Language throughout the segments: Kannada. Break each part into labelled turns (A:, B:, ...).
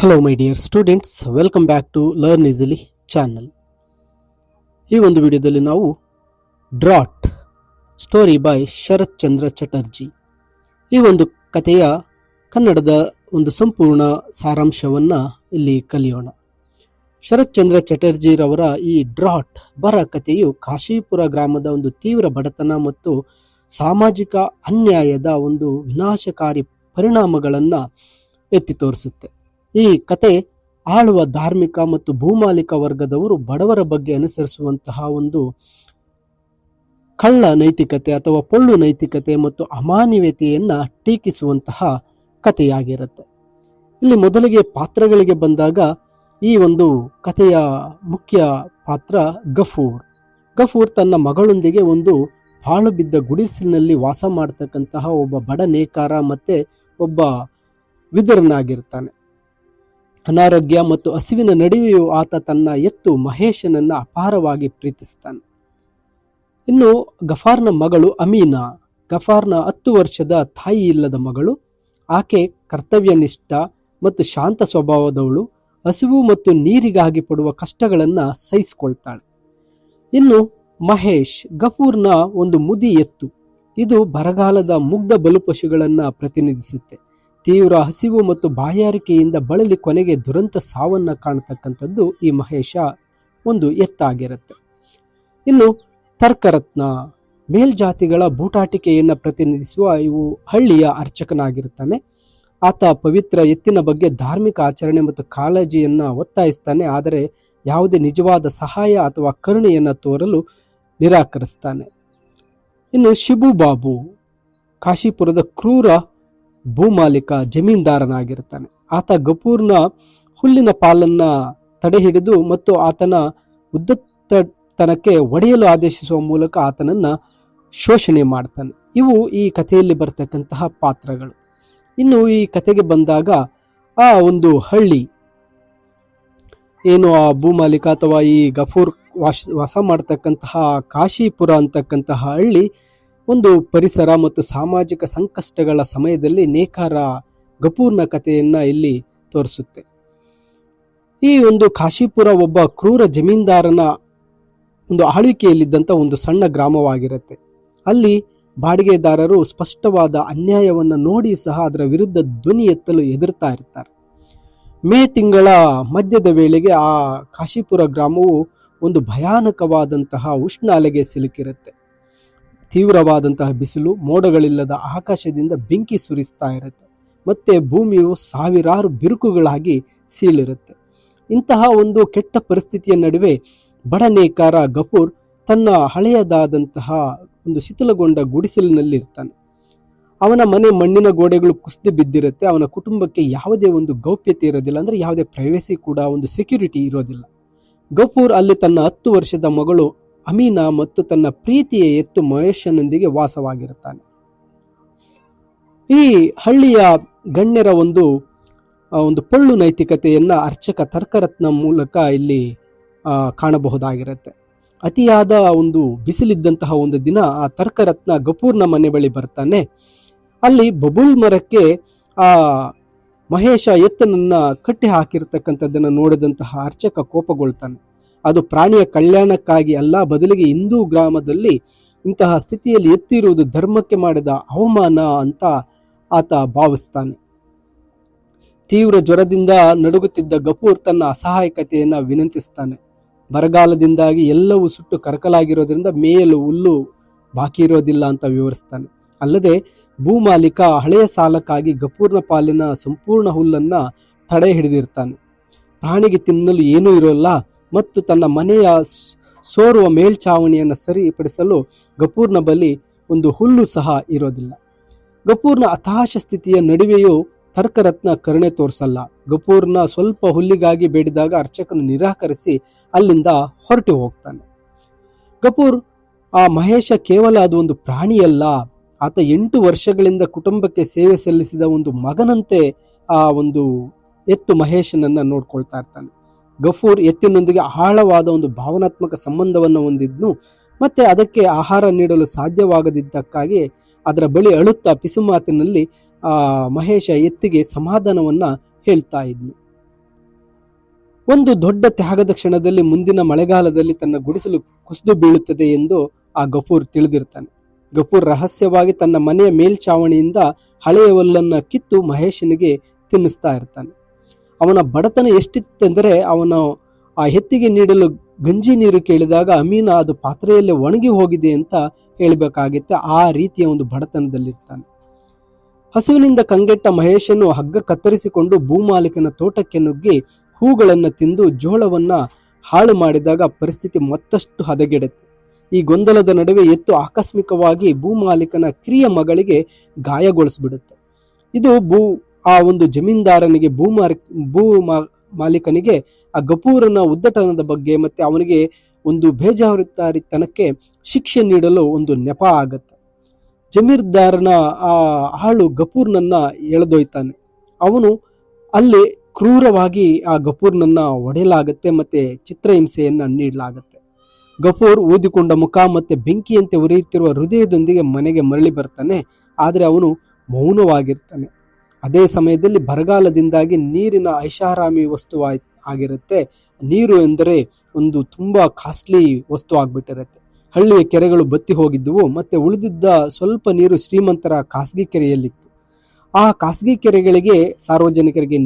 A: Hello my dear students, welcome back to learn easily channel. ಈ ಒಂದು ವಿಡಿಯೋದಲ್ಲಿ ನಾವು drought story by Sarat Chandra Chatterjee ಈ ಒಂದು ಕಥೆಯ ಕನ್ನಡದ ಒಂದು ಸಂಪೂರ್ಣ ಸಾರಾಂಶವನ್ನ ಇಲ್ಲಿ ಕಲಿಯೋಣ. ಶರತ್ ಚಂದ್ರ ಚಟರ್ಜಿರವರ ಈ ಡ್ರಾಟ್ ಬರ ಕಥೆಯು ಕಾಶೀಪುರ ಗ್ರಾಮದ ಒಂದು ತೀವ್ರ ಬಡತನ ಮತ್ತು ಸಾಮಾಜಿಕ ಅನ್ಯಾಯದ ಒಂದು ವಿನಾಶಕಾರಿ ಪರಿಣಾಮಗಳನ್ನ ಎತ್ತಿ ತೋರಿಸುತ್ತೆ. ಈ ಕತೆ ಆಳುವ ಧಾರ್ಮಿಕ ಮತ್ತು ಭೂಮಾಲೀಕ ವರ್ಗದವರು ಬಡವರ ಬಗ್ಗೆ ಅನುಸರಿಸುವಂತಹ ಒಂದು ಕಳ್ಳ ನೈತಿಕತೆ ಅಥವಾ ಪೊಳ್ಳು ನೈತಿಕತೆ ಮತ್ತು ಅಮಾನವೀಯತೆಯನ್ನ ಟೀಕಿಸುವಂತಹ ಕಥೆಯಾಗಿರುತ್ತೆ. ಇಲ್ಲಿ ಮೊದಲಿಗೆ ಪಾತ್ರಗಳಿಗೆ ಬಂದಾಗ ಈ ಒಂದು ಕಥೆಯ ಮುಖ್ಯ ಪಾತ್ರ ಗಫೂರ್ ತನ್ನ ಮಗಳೊಂದಿಗೆ ಒಂದು ಪಾಳು ಬಿದ್ದ ಗುಡಿಸಿಲಿನಲ್ಲಿ ವಾಸ ಮಾಡತಕ್ಕಂತಹ ಒಬ್ಬ ಬಡ ನೇಕಾರ ಮತ್ತೆ ಒಬ್ಬ ವಿದುರನಾಗಿರ್ತಾನೆ. ಅನಾರೋಗ್ಯ ಮತ್ತು ಹಸಿವಿನ ನಡುವೆಯೂ ಆತ ತನ್ನ ಎತ್ತು ಮಹೇಶನನ್ನ ಅಪಾರವಾಗಿ ಪ್ರೀತಿಸ್ತಾನೆ. ಇನ್ನು ಗಫಾರ್ನ ಮಗಳು ಅಮೀನಾ ಗಫಾರ್ನ 10 ವರ್ಷದ ತಾಯಿ ಇಲ್ಲದ ಮಗಳು. ಆಕೆ ಕರ್ತವ್ಯನಿಷ್ಠ ಮತ್ತು ಶಾಂತ ಸ್ವಭಾವದವಳು. ಹಸಿವು ಮತ್ತು ನೀರಿಗಾಗಿ ಪಡುವ ಕಷ್ಟಗಳನ್ನ ಸಹಿಸಿಕೊಳ್ತಾಳೆ. ಇನ್ನು ಮಹೇಶ್ ಗಫೂರ್ನ ಒಂದು ಮುದಿ ಎತ್ತು. ಇದು ಬರಗಾಲದ ಮುಗ್ಧ ಬಲುಪಶುಗಳನ್ನ ಪ್ರತಿನಿಧಿಸುತ್ತೆ. ತೀವ್ರ ಹಸಿವು ಮತ್ತು ಬಾಯಾರಿಕೆಯಿಂದ ಬಳಲಿ ಕೊನೆಗೆ ದುರಂತ ಸಾವನ್ನ ಕಾಣತಕ್ಕಂಥದ್ದು ಈ ಮಹೇಶ ಒಂದು ಎತ್ತಾಗಿರುತ್ತೆ. ಇನ್ನು ತರ್ಕರತ್ನ ಮೇಲ್ಜಾತಿಗಳ ಬೂಟಾಟಿಕೆಯನ್ನ ಪ್ರತಿನಿಧಿಸುವ ಇವು ಹಳ್ಳಿಯ ಅರ್ಚಕನಾಗಿರುತ್ತಾನೆ. ಆತ ಪವಿತ್ರ ಎತ್ತಿನ ಬಗ್ಗೆ ಧಾರ್ಮಿಕ ಆಚರಣೆ ಮತ್ತು ಕಾಳಜಿಯನ್ನ ಒತ್ತಾಯಿಸ್ತಾನೆ, ಆದರೆ ಯಾವುದೇ ನಿಜವಾದ ಸಹಾಯ ಅಥವಾ ಕರುಣೆಯನ್ನ ತೋರಲು ನಿರಾಕರಿಸ್ತಾನೆ. ಇನ್ನು ಶಿಬು ಬಾಬು ಕಾಶೀಪುರದ ಕ್ರೂರ ಭೂಮಾಲೀಕ ಜಮೀನ್ದಾರನಾಗಿರ್ತಾನೆ. ಆತ ಗಫೂರ್ನ ಹುಲ್ಲಿನ ಪಾಲನ್ನ ತಡೆ ಹಿಡಿದು ಮತ್ತು ಆತನ ಉದ್ದತನಕ್ಕೆ ಒಡೆಯಲು ಆದೇಶಿಸುವ ಮೂಲಕ ಆತನನ್ನ ಶೋಷಣೆ ಮಾಡ್ತಾನೆ. ಇವು ಈ ಕಥೆಯಲ್ಲಿ ಬರ್ತಕ್ಕಂತಹ ಪಾತ್ರಗಳು. ಇನ್ನು ಈ ಕಥೆಗೆ ಬಂದಾಗ ಆ ಒಂದು ಹಳ್ಳಿ ಏನು ಆ ಭೂಮಾಲೀಕ ಅಥವಾ ಈ ಗಫೂರ್ ವಾಸ ಮಾಡತಕ್ಕಂತಹ ಕಾಶೀಪುರ ಅಂತಕ್ಕಂತಹ ಹಳ್ಳಿ ಒಂದು ಪರಿಸರ ಮತ್ತು ಸಾಮಾಜಿಕ ಸಂಕಷ್ಟಗಳ ಸಮಯದಲ್ಲಿ ನೇಕಾರ ಗಫೂರ್ನ ಕಥೆಯನ್ನ ಇಲ್ಲಿ ತೋರಿಸುತ್ತೆ. ಈ ಒಂದು ಕಾಶೀಪುರ ಒಬ್ಬ ಕ್ರೂರ ಜಮೀನ್ದಾರನ ಒಂದು ಆಳ್ವಿಕೆಯಲ್ಲಿದ್ದಂಥ ಒಂದು ಸಣ್ಣ ಗ್ರಾಮವಾಗಿರುತ್ತೆ. ಅಲ್ಲಿ ಬಾಡಿಗೆದಾರರು ಸ್ಪಷ್ಟವಾದ ಅನ್ಯಾಯವನ್ನು ನೋಡಿ ಸಹ ಅದರ ವಿರುದ್ಧ ಧ್ವನಿ ಎತ್ತಲು ಹೆದರ್ತಾ ಇರ್ತಾರೆ. ಮೇ ತಿಂಗಳ ಮಧ್ಯದ ವೇಳೆಗೆ ಆ ಕಾಶೀಪುರ ಗ್ರಾಮವು ಒಂದು ಭಯಾನಕವಾದಂತಹ ಉಷ್ಣ ಅಲೆಗೆ ಸಿಲುಕಿರುತ್ತೆ. ತೀವ್ರವಾದಂತಹ ಬಿಸಿಲು, ಮೋಡಗಳಿಲ್ಲದ ಆಕಾಶದಿಂದ ಬೆಂಕಿ ಸುರಿಸ್ತಾ ಇರುತ್ತೆ. ಮತ್ತೆ ಭೂಮಿಯು ಸಾವಿರಾರು ಬಿರುಕುಗಳಾಗಿ ಸೀಳಿರುತ್ತೆ. ಇಂತಹ ಒಂದು ಕೆಟ್ಟ ಪರಿಸ್ಥಿತಿಯ ನಡುವೆ ಬಡ ನೇಕಾರ ಗಫೂರ್ ತನ್ನ ಹಳೆಯದಾದಂತಹ ಒಂದು ಶಿಥಿಲಗೊಂಡ ಗುಡಿಸಲಿನಲ್ಲಿ ಇರ್ತಾನೆ. ಅವನ ಮನೆ ಮಣ್ಣಿನ ಗೋಡೆಗಳು ಕುಸಿದು ಬಿದ್ದಿರುತ್ತೆ. ಅವನ ಕುಟುಂಬಕ್ಕೆ ಯಾವುದೇ ಒಂದು ಗೌಪ್ಯತೆ ಇರೋದಿಲ್ಲ, ಅಂದ್ರೆ ಯಾವುದೇ ಪ್ರೈವೇಸಿ ಕೂಡ ಒಂದು ಸೆಕ್ಯೂರಿಟಿ ಇರೋದಿಲ್ಲ. ಗಫೂರ್ ಅಲ್ಲಿ ತನ್ನ 10 ವರ್ಷದ ಮಗಳು ಅಮೀನಾ ಮತ್ತು ತನ್ನ ಪ್ರೀತಿಯ ಎತ್ತು ಮಹೇಶನೊಂದಿಗೆ ವಾಸವಾಗಿರುತ್ತಾನೆ. ಈ ಹಳ್ಳಿಯ ಗಣ್ಯರ ಒಂದು ಪೊಳ್ಳು ನೈತಿಕತೆಯನ್ನ ಅರ್ಚಕ ತರ್ಕರತ್ನ ಮೂಲಕ ಇಲ್ಲಿ ಕಾಣಬಹುದಾಗಿರುತ್ತೆ. ಅತಿಯಾದ ಒಂದು ಬಿಸಿಲಿದ್ದಂತಹ ಒಂದು ದಿನ ಆ ತರ್ಕರತ್ನ ಗಫೂರ್ನ ಮನೆ ಬಳಿ ಬರ್ತಾನೆ. ಅಲ್ಲಿ ಬಬುಲ್ ಮರಕ್ಕೆ ಆ ಮಹೇಶ ಎತ್ತನನ್ನ ಕಟ್ಟಿ ಹಾಕಿರ್ತಕ್ಕಂಥದ್ದನ್ನು ನೋಡಿದಂತಹ ಅರ್ಚಕ ಕೋಪಗೊಳ್ತಾನೆ. ಅದು ಪ್ರಾಣಿಯ ಕಲ್ಯಾಣಕ್ಕಾಗಿ ಅಲ್ಲ, ಬದಲಿಗೆ ಹಿಂದೂ ಗ್ರಾಮದಲ್ಲಿ ಇಂತಹ ಸ್ಥಿತಿಯಲ್ಲಿ ಎತ್ತಿರುವುದು ಧರ್ಮಕ್ಕೆ ಮಾಡಿದ ಅವಮಾನ ಅಂತ ಆತ ಭಾವಿಸ್ತಾನೆ. ತೀವ್ರ ಜ್ವರದಿಂದ ನಡುಗುತ್ತಿದ್ದ ಗಫೂರ್ ತನ್ನ ಅಸಹಾಯಕತೆಯನ್ನ ವಿನಂತಿಸ್ತಾನೆ. ಬರಗಾಲದಿಂದಾಗಿ ಎಲ್ಲವೂ ಸುಟ್ಟು ಕರಕಲಾಗಿರೋದ್ರಿಂದ ಮೇಯಲು ಹುಲ್ಲು ಬಾಕಿ ಇರೋದಿಲ್ಲ ಅಂತ ವಿವರಿಸ್ತಾನೆ. ಅಲ್ಲದೆ ಭೂಮಾಲೀಕ ಹಳೆಯ ಸಾಲಕ್ಕಾಗಿ ಗಫೂರ್ನ ಪಾಲಿನ ಸಂಪೂರ್ಣ ಹುಲ್ಲನ್ನ ತಡೆ ಹಿಡಿದಿರ್ತಾನೆ. ಪ್ರಾಣಿಗೆ ತಿನ್ನಲು ಏನೂ ಇರೋಲ್ಲ ಮತ್ತು ತನ್ನ ಮನೆಯ ಸೋರುವ ಮೇಲ್ಛಾವಣಿಯನ್ನು ಸರಿಪಡಿಸಲು ಗಫೂರ್ನ ಬಳಿ ಒಂದು ಹುಲ್ಲು ಸಹ ಇರೋದಿಲ್ಲ. ಗಫೂರ್ನ ಹತಾಶ ಸ್ಥಿತಿಯ ನಡುವೆಯೂ ತರ್ಕರತ್ನ ಕರುಣೆ ತೋರಿಸಲ್ಲ. ಗಫೂರ್ನ ಸ್ವಲ್ಪ ಹುಲ್ಲಿಗಾಗಿ ಬೇಡಿದಾಗ ಅರ್ಚಕನು ನಿರಾಕರಿಸಿ ಅಲ್ಲಿಂದ ಹೊರಟು ಹೋಗ್ತಾನೆ. ಗಫೂರ್ ಆ ಮಹೇಶ ಕೇವಲ ಅದು ಒಂದು ಪ್ರಾಣಿಯಲ್ಲ, ಆತ 8 ವರ್ಷಗಳಿಂದ ಕುಟುಂಬಕ್ಕೆ ಸೇವೆ ಸಲ್ಲಿಸಿದ ಒಂದು ಮಗನಂತೆ ಆ ಒಂದು ಎತ್ತು ಮಹೇಶನನ್ನ ನೋಡ್ಕೊಳ್ತಾ ಇರ್ತಾನೆ. ಗಫೂರ್ ಎತ್ತಿನೊಂದಿಗೆ ಆಳವಾದ ಒಂದು ಭಾವನಾತ್ಮಕ ಸಂಬಂಧವನ್ನು ಹೊಂದಿದ್ನು. ಮತ್ತೆ ಅದಕ್ಕೆ ಆಹಾರ ನೀಡಲು ಸಾಧ್ಯವಾಗದಿದ್ದಕ್ಕಾಗಿ ಅದರ ಬಳಿ ಅಳುತ್ತಾ ಪಿಸುಮಾತಿನಲ್ಲಿ ಮಹೇಶ ಎತ್ತಿಗೆ ಸಮಾಧಾನವನ್ನ ಹೇಳ್ತಾ ಇದ್ನು. ಒಂದು ದೊಡ್ಡ ತ್ಯಾಗದ ಕ್ಷಣದಲ್ಲಿ ಮುಂದಿನ ಮಳೆಗಾಲದಲ್ಲಿ ತನ್ನ ಗುಡಿಸಲು ಕುಸಿದು ಬೀಳುತ್ತದೆ ಎಂದು ಆ ಗಫೂರ್ ತಿಳಿದಿರ್ತಾನೆ. ಗಫೂರ್ ರಹಸ್ಯವಾಗಿ ತನ್ನ ಮನೆಯ ಮೇಲ್ಛಾವಣಿಯಿಂದ ಹಳೆಯ ಹುಲ್ಲನ್ನ ಕಿತ್ತು ಮಹೇಶನಿಗೆ ತಿನ್ನಿಸ್ತಾ ಇರ್ತಾನೆ. ಅವನ ಬಡತನ ಎಷ್ಟಿತ್ತೆಂದರೆ ಅವನು ಆ ಎತ್ತಿಗೆ ನೀಡಲು ಗಂಜಿ ನೀರು ಕೇಳಿದಾಗ ಅಮೀನ ಅದು ಪಾತ್ರೆಯಲ್ಲಿ ಒಣಗಿ ಹೋಗಿದೆ ಅಂತ ಹೇಳಬೇಕಾಗಿತ್ತೆ. ಆ ರೀತಿಯ ಒಂದು ಬಡತನದಲ್ಲಿರ್ತಾನೆ. ಹಸುವಿನಿಂದ ಕಂಗೆಟ್ಟ ಮಹೇಶನು ಹಗ್ಗ ಕತ್ತರಿಸಿಕೊಂಡು ಭೂಮಾಲೀಕನ ತೋಟಕ್ಕೆ ನುಗ್ಗಿ ಹೂಗಳನ್ನು ತಿಂದು ಜೋಳವನ್ನ ಹಾಳು ಮಾಡಿದಾಗ ಪರಿಸ್ಥಿತಿ ಮತ್ತಷ್ಟು ಹದಗೆಡುತ್ತೆ. ಈ ಗೊಂದಲದ ನಡುವೆ ಎತ್ತು ಆಕಸ್ಮಿಕವಾಗಿ ಭೂಮಾಲೀಕನ ಕಿರಿಯ ಮಗಳಿಗೆ ಗಾಯಗೊಳಿಸ್ಬಿಡುತ್ತೆ. ಇದು ಆ ಒಂದು ಜಮೀನ್ದಾರನಿಗೆ ಮಾಲೀಕನಿಗೆ ಆ ಗಫೂರನ ಉದ್ದಟನದ ಬಗ್ಗೆ ಮತ್ತೆ ಅವನಿಗೆ ಒಂದು ಬೇಜವಾಬ್ದಾರಿತನಕ್ಕೆ ಶಿಕ್ಷೆ ನೀಡಲು ಒಂದು ನೆಪ ಆಗತ್ತೆ. ಜಮೀನ್ದಾರನ ಆ ಆಳು ಗಫೂರ್ನನ್ನ ಎಳೆದೊಯ್ತಾನೆ. ಅವನು ಅಲ್ಲಿ ಕ್ರೂರವಾಗಿ ಆ ಗಫೂರ್ನನ್ನ ಒಡೆಯಲಾಗತ್ತೆ ಮತ್ತೆ ಚಿತ್ರಹಿಂಸೆಯನ್ನ ನೀಡಲಾಗತ್ತೆ. ಗಫೂರ್ ಊದಿಕೊಂಡ ಮುಖ ಮತ್ತೆ ಬೆಂಕಿಯಂತೆ ಉರಿಯುತ್ತಿರುವ ಹೃದಯದೊಂದಿಗೆ ಮನೆಗೆ ಮರಳಿ ಬರ್ತಾನೆ. ಆದರೆ ಅವನು ಮೌನವಾಗಿರ್ತಾನೆ. ಅದೇ ಸಮಯದಲ್ಲಿ ಬರಗಾಲದಿಂದಾಗಿ ನೀರಿನ ಐಷಾರಾಮಿ ವಸ್ತು ಆಗಿರುತ್ತೆ. ನೀರು ಎಂದರೆ ಒಂದು ತುಂಬಾ ಕಾಸ್ಟ್ಲಿ ವಸ್ತು ಆಗ್ಬಿಟ್ಟಿರುತ್ತೆ. ಹಳ್ಳಿಯ ಕೆರೆಗಳು ಬತ್ತಿ ಹೋಗಿದ್ದುವು ಮತ್ತೆ ಉಳಿದಿದ್ದ ಸ್ವಲ್ಪ ನೀರು ಶ್ರೀಮಂತರ ಖಾಸಗಿ ಕೆರೆಯಲ್ಲಿತ್ತು. ಆ ಖಾಸಗಿ ಕೆರೆಗಳಿಗೆ ಸಾರ್ವಜನಿಕರಿಗೆ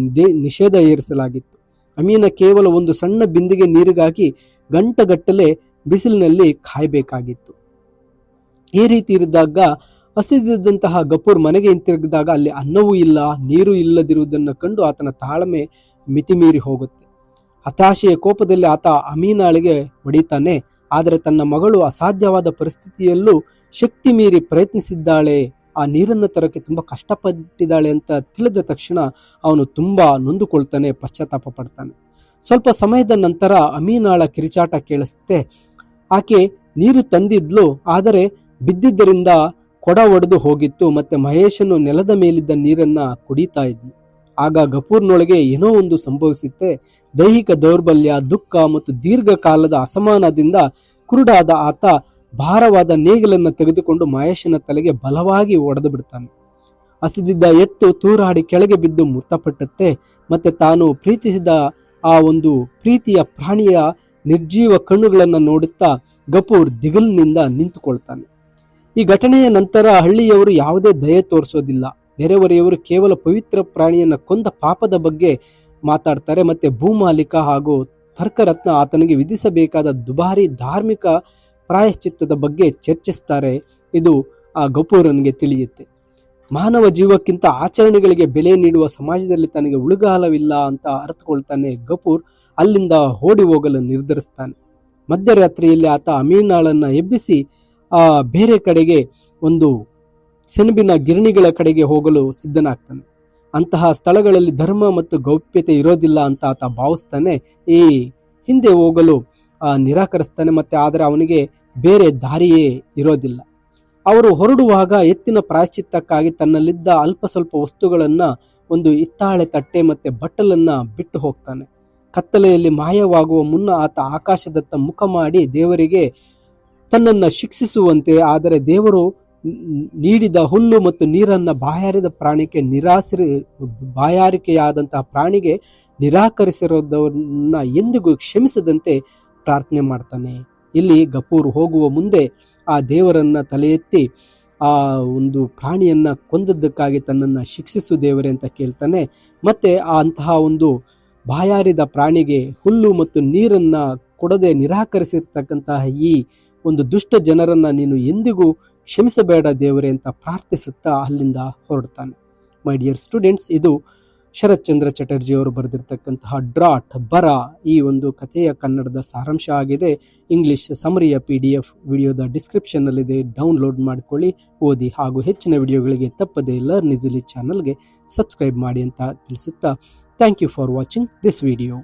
A: ನಿಷೇಧ ಏರಿಸಲಾಗಿತ್ತು. ಅಮೀನ ಕೇವಲ ಒಂದು ಸಣ್ಣ ಬಿಂದಿಗೆ ನೀರಿಗಾಗಿ ಗಂಟಗಟ್ಟಲೆ ಬಿಸಿಲಿನಲ್ಲಿ ಕಾಯಬೇಕಾಗಿತ್ತು. ಈ ರೀತಿ ಇರಿದಾಗ ಹಸಿದಿದ್ದಂತಹ ಗಫೂರ್ ಮನೆಗೆ ಹಿಂತಿರುಗಿದಾಗ ಅಲ್ಲಿ ಅನ್ನವೂ ಇಲ್ಲ, ನೀರು ಇಲ್ಲದಿರುವುದನ್ನು ಕಂಡು ಆತನ ತಾಳ್ಮೆ ಮಿತಿಮೀರಿ ಹೋಗುತ್ತೆ. ಹತಾಶೆಯ ಕೋಪದಲ್ಲಿ ಆತ ಅಮೀನಾಳಿಗೆ ಹೊಡಿತಾನೆ. ಆದರೆ ತನ್ನ ಮಗಳು ಅಸಾಧ್ಯವಾದ ಪರಿಸ್ಥಿತಿಯಲ್ಲೂ ಶಕ್ತಿ ಮೀರಿ ಪ್ರಯತ್ನಿಸಿದ್ದಾಳೆ, ಆ ನೀರನ್ನು ತರಕ್ಕೆ ತುಂಬಾ ಕಷ್ಟಪಟ್ಟಿದ್ದಾಳೆ ಅಂತ ತಿಳಿದ ತಕ್ಷಣ ಅವನು ತುಂಬಾ ನೊಂದುಕೊಳ್ತಾನೆ, ಪಶ್ಚಾತ್ತಾಪ ಪಡ್ತಾನೆ. ಸ್ವಲ್ಪ ಸಮಯದ ನಂತರ ಅಮೀನಾಳ ಕಿರಿಚಾಟ ಕೇಳಿಸುತ್ತೆ. ಆಕೆ ನೀರು ತಂದಿದ್ಲು, ಆದರೆ ಬಿದ್ದಿದ್ದರಿಂದ ಕೊಡ ಒಡೆದು ಹೋಗಿತ್ತು ಮತ್ತೆ ಮಹೇಶನು ನೆಲದ ಮೇಲಿದ್ದ ನೀರನ್ನ ಕುಡಿತಾ ಇದ್ನು. ಆಗ ಗಫೂರ್ನೊಳಗೆ ಏನೋ ಒಂದು ಸಂಭವಿಸುತ್ತೆ. ದೈಹಿಕ ದೌರ್ಬಲ್ಯ, ದುಃಖ ಮತ್ತು ದೀರ್ಘಕಾಲದ ಅಸಮಾನದಿಂದ ಕುರುಡಾದ ಆತ ಭಾರವಾದ ನೇಗಿಲನ್ನು ತೆಗೆದುಕೊಂಡು ಮಹೇಶನ ತಲೆಗೆ ಬಲವಾಗಿ ಒಡೆದು ಬಿಡ್ತಾನೆ. ಹಸಿದಿದ್ದ ಎತ್ತು ತೂರಾಡಿ ಕೆಳಗೆ ಬಿದ್ದು ಮೃತಪಟ್ಟತ್ತೆ. ಮತ್ತೆ ತಾನು ಪ್ರೀತಿಸಿದ ಆ ಒಂದು ಪ್ರೀತಿಯ ಪ್ರಾಣಿಯ ನಿರ್ಜೀವ ಕಣ್ಣುಗಳನ್ನು ನೋಡುತ್ತಾ ಗಫೂರ್ ದಿಗಿಲಿನಿಂದ ನಿಂತುಕೊಳ್ತಾನೆ. ಈ ಘಟನೆಯ ನಂತರ ಹಳ್ಳಿಯವರು ಯಾವುದೇ ದಯೆ ತೋರಿಸೋದಿಲ್ಲ. ನೆರೆಹೊರೆಯವರು ಕೇವಲ ಪವಿತ್ರ ಪ್ರಾಣಿಯನ್ನ ಕೊಂದ ಪಾಪದ ಬಗ್ಗೆ ಮಾತಾಡ್ತಾರೆ. ಮತ್ತೆ ಭೂಮಾಲೀಕ ಹಾಗೂ ತರ್ಕರತ್ನ ಆತನಿಗೆ ವಿಧಿಸಬೇಕಾದ ದುಬಾರಿ ಧಾರ್ಮಿಕ ಪ್ರಾಯಶ್ಚಿತ್ತದ ಬಗ್ಗೆ ಚರ್ಚಿಸ್ತಾರೆ. ಇದು ಆ ಗಫೂರನಿಗೆ ತಿಳಿಯುತ್ತೆ. ಮಾನವ ಜೀವಕ್ಕಿಂತ ಆಚರಣೆಗಳಿಗೆ ಬೆಲೆ ನೀಡುವ ಸಮಾಜದಲ್ಲಿ ತನಗೆ ಉಳುಗಾಲವಿಲ್ಲ ಅಂತ ಅರ್ಥಕೊಳ್ತಾನೆ. ಗಫೂರ್ ಅಲ್ಲಿಂದ ಓಡಿ ಹೋಗಲು ನಿರ್ಧರಿಸ್ತಾನೆ. ಮಧ್ಯರಾತ್ರಿಯಲ್ಲಿ ಆತ ಅಮೀನಾಳನ್ನ ಎಬ್ಬಿಸಿ ಬೇರೆ ಕಡೆಗೆ ಒಂದು ಸೆಣಬಿನ ಗಿರಣಿಗಳ ಕಡೆಗೆ ಹೋಗಲು ಸಿದ್ಧನಾಗ್ತಾನೆ. ಅಂತಹ ಸ್ಥಳಗಳಲ್ಲಿ ಧರ್ಮ ಮತ್ತು ಗೌಪ್ಯತೆ ಇರೋದಿಲ್ಲ ಅಂತ ಆತ ಭಾವಿಸ್ತಾನೆ. ಈ ಹಿಂದೆ ಹೋಗಲು ನಿರಾಕರಿಸ್ತಾನೆ. ಮತ್ತೆ ಆದರೆ ಅವನಿಗೆ ಬೇರೆ ದಾರಿಯೇ ಇರೋದಿಲ್ಲ. ಅವರು ಹೊರಡುವಾಗ ಎತ್ತಿನ ಪ್ರಾಯಶ್ಚಿತ್ತಕ್ಕಾಗಿ ತನ್ನಲ್ಲಿದ್ದ ಅಲ್ಪ ಸ್ವಲ್ಪ ವಸ್ತುಗಳನ್ನ ಒಂದು ಹಿತ್ತಾಳೆ ತಟ್ಟೆ ಮತ್ತೆ ಬಟ್ಟಲನ್ನ ಬಿಟ್ಟು ಹೋಗ್ತಾನೆ. ಕತ್ತಲೆಯಲ್ಲಿ ಮಾಯವಾಗುವ ಮುನ್ನ ಆತ ಆಕಾಶದತ್ತ ಮುಖ ಮಾಡಿ ದೇವರಿಗೆ ತನ್ನನ್ನು ಶಿಕ್ಷಿಸುವಂತೆ, ಆದರೆ ದೇವರು ನೀಡಿದ ಹುಲ್ಲು ಮತ್ತು ನೀರನ್ನ ಬಾಯಾರಿಕೆಯಾದಂತಹ ಪ್ರಾಣಿಗೆ ನಿರಾಕರಿಸಿರೋದನ್ನ ಎಂದಿಗೂ ಕ್ಷಮಿಸದಂತೆ ಪ್ರಾರ್ಥನೆ ಮಾಡ್ತಾನೆ. ಇಲ್ಲಿ ಗಫೂರ್ ಹೋಗುವ ಮುಂದೆ ಆ ದೇವರನ್ನ ತಲೆ ಎತ್ತಿ ಆ ಒಂದು ಪ್ರಾಣಿಯನ್ನ ಕೊಂದದ್ದಕ್ಕಾಗಿ ತನ್ನನ್ನು ಶಿಕ್ಷಿಸು ದೇವರೇ ಅಂತ ಕೇಳ್ತಾನೆ. ಮತ್ತೆ ಅಂತಹ ಒಂದು ಬಾಯಾರಿದ ಪ್ರಾಣಿಗೆ ಹುಲ್ಲು ಮತ್ತು ನೀರನ್ನ ಕೊಡದೆ ನಿರಾಕರಿಸಿರ್ತಕ್ಕಂತಹ ಈ ಒಂದು ದುಷ್ಟ ಜನರನ್ನ ನೀನು ಎಂದಿಗೂ ಕ್ಷಮಿಸಬೇಡ ದೇವರೇ ಅಂತ ಪ್ರಾರ್ಥಿಸುತ್ತಾ ಅಲ್ಲಿಂದ ಹೊರಡ್ತಾನೆ. ಮೈ ಡಿಯರ್ ಸ್ಟೂಡೆಂಟ್ಸ್, ಇದು ಶರತ್ ಚಂದ್ರ ಚಟರ್ಜಿ ಅವರು ಬರೆದಿರ್ತಕ್ಕಂತಹ ಡ್ರಾಟ್ ಬರ ಈ ಒಂದು ಕಥೆಯ ಕನ್ನಡದ ಸಾರಾಂಶ ಆಗಿದೆ. ಇಂಗ್ಲಿಷ್ ಸಮರಿಯ PDF ವಿಡಿಯೋದ ಡಿಸ್ಕ್ರಿಪ್ಷನ್ ನಲ್ಲಿದೆ, ಡೌನ್ಲೋಡ್ ಮಾಡಿಕೊಳ್ಳಿ, ಓದಿ. ಹಾಗೂ ಹೆಚ್ಚಿನ ವಿಡಿಯೋಗಳಿಗೆ ತಪ್ಪದೆ ಲರ್ನ್ ಈಸಿಲಿ ಚಾನಲ್ಗೆ ಸಬ್ಸ್ಕ್ರೈಬ್ ಮಾಡಿ ಅಂತ ತಿಳಿಸುತ್ತಾ thank you for watching this video.